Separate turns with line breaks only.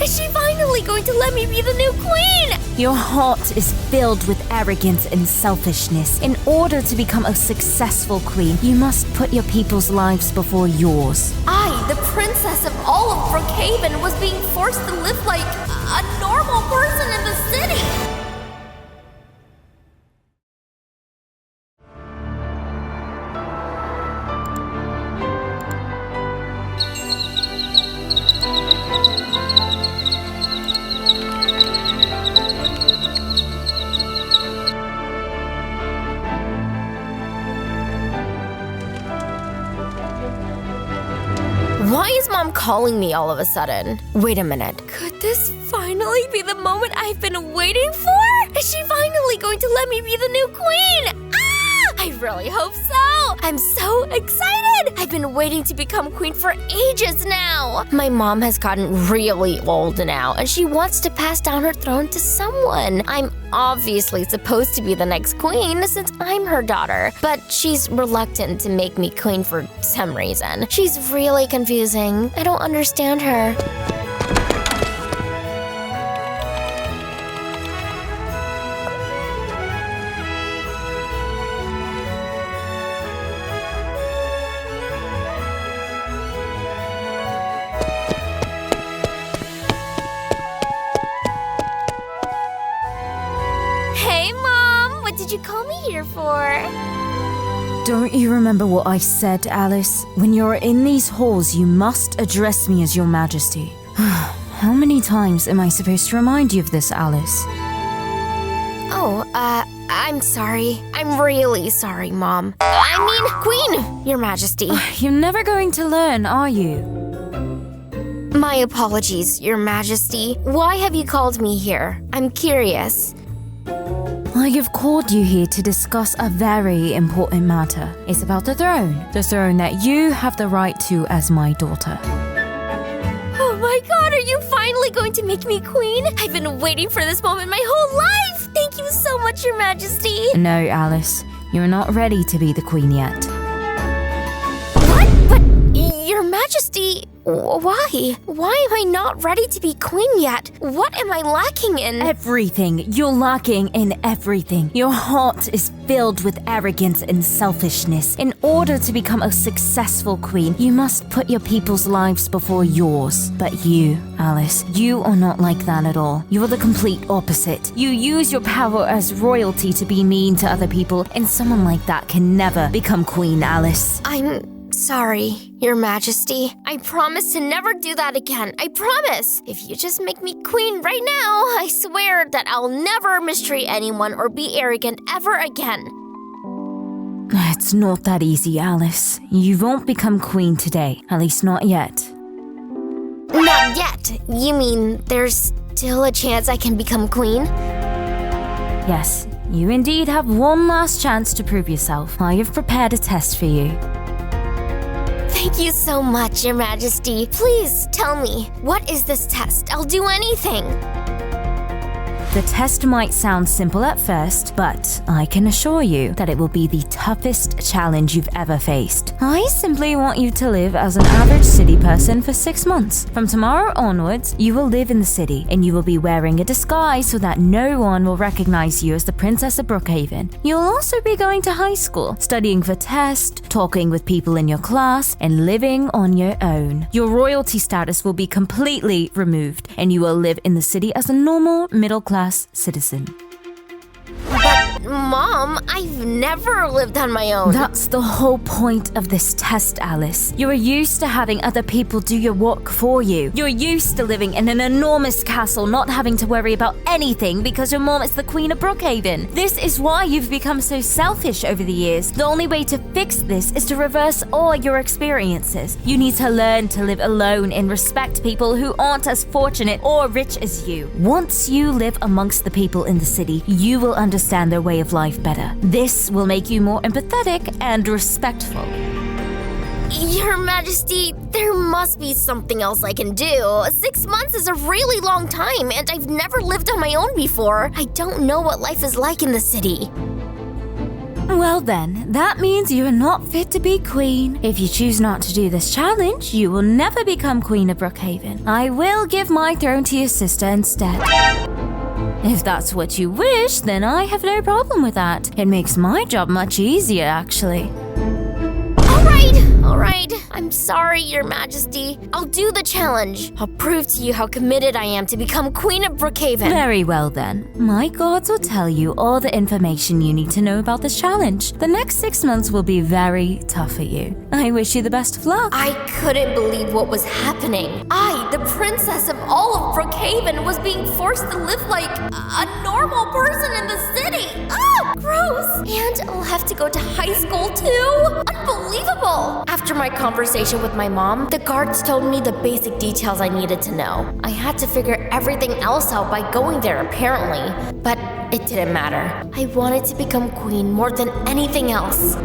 Is she finally going to let me be the new queen?
Your heart is filled with arrogance and selfishness. In order to become a successful queen, you must put your people's lives before yours.
I, the princess of all of Brookhaven, was being forced to live like a normal person in the city. Why is Mom calling me all of a sudden? Wait a minute. Could this finally be the moment I've been waiting for? Is she finally going to let me be the new queen? I really hope so. I'm so excited. I've been waiting to become queen for ages now. My mom has gotten really old now, and she wants to pass down her throne to someone. I'm obviously supposed to be the next queen since I'm her daughter, but she's reluctant to make me queen for some reason. She's really confusing. I don't understand her. Hey, Mom! What did you call me here for?
Don't you remember what I said, Alice? When you're in these halls, you must address me as your majesty. How many times am I supposed to remind you of this, Alice?
I'm sorry. I'm really sorry, Mom. I mean, Queen, Your Majesty.
You're never going to learn, are you?
My apologies, Your Majesty. Why have you called me here? I'm curious.
I have called you here to discuss a very important matter. It's about the throne that you have the right to as my daughter.
Oh my god, are you finally going to make me queen? I've been waiting for this moment my whole life! Thank you so much, Your Majesty!
No, Alice, you're not ready to be the queen yet.
What? But, Your Majesty, why? Why am I not ready to be queen yet? What am I lacking in?
Everything. You're lacking in everything. Your heart is filled with arrogance and selfishness. In order to become a successful queen, you must put your people's lives before yours. But you, Alice, you are not like that at all. You're the complete opposite. You use your power as royalty to be mean to other people, and someone like that can never become queen, Alice.
I'm sorry, Your Majesty. I promise to never do that again. I promise. If you just make me queen right now, I swear that I'll never mistreat anyone or be arrogant ever again.
It's not that easy, Alice. You won't become queen today. At least not yet.
Not yet? You mean there's still a chance I can become queen?
Yes, you indeed have one last chance to prove yourself. I have prepared a test for you.
Thank you so much, Your Majesty. Please tell me, what is this test? I'll do anything.
The test might sound simple at first, but I can assure you that it will be the toughest challenge you've ever faced. I simply want you to live as an average city person for 6 months. From tomorrow onwards, you will live in the city, and you will be wearing a disguise so that no one will recognize you as the Princess of Brookhaven. You'll also be going to high school, studying for tests, talking with people in your class, and living on your own. Your royalty status will be completely removed, and you will live in the city as a normal, middle-class citizen.
But, Mom, I've never lived on my own.
That's the whole point of this test, Alice. You're used to having other people do your work for you. You're used to living in an enormous castle, not having to worry about anything because your mom is the Queen of Brookhaven. This is why you've become so selfish over the years. The only way to fix this is to reverse all your experiences. You need to learn to live alone and respect people who aren't as fortunate or rich as you. Once you live amongst the people in the city, you will understand their way of life better. This will make you more empathetic and respectful.
Your Majesty, there must be something else I can do. 6 months is a really long time, and I've never lived on my own before. I don't know what life is like in the city.
Well then, that means you are not fit to be queen. If you choose not to do this challenge, you will never become queen of Brookhaven. I will give my throne to your sister instead. If that's what you wish, then I have no problem with that. It makes my job much easier, actually.
All right. I'm sorry, Your Majesty. I'll do the challenge. I'll prove to you how committed I am to become Queen of Brookhaven.
Very well then. My gods will tell you all the information you need to know about this challenge. The next 6 months will be very tough for you. I wish you the best of luck.
I couldn't believe what was happening. I, the princess of all of Brookhaven, was being forced to live like a normal person in the city. Ah, gross. And I'll have to go to high school too? Unbelievable. After my conversation with my mom, the guards told me the basic details I needed to know. I had to figure everything else out by going there, apparently. But it didn't matter. I wanted to become queen more than anything else.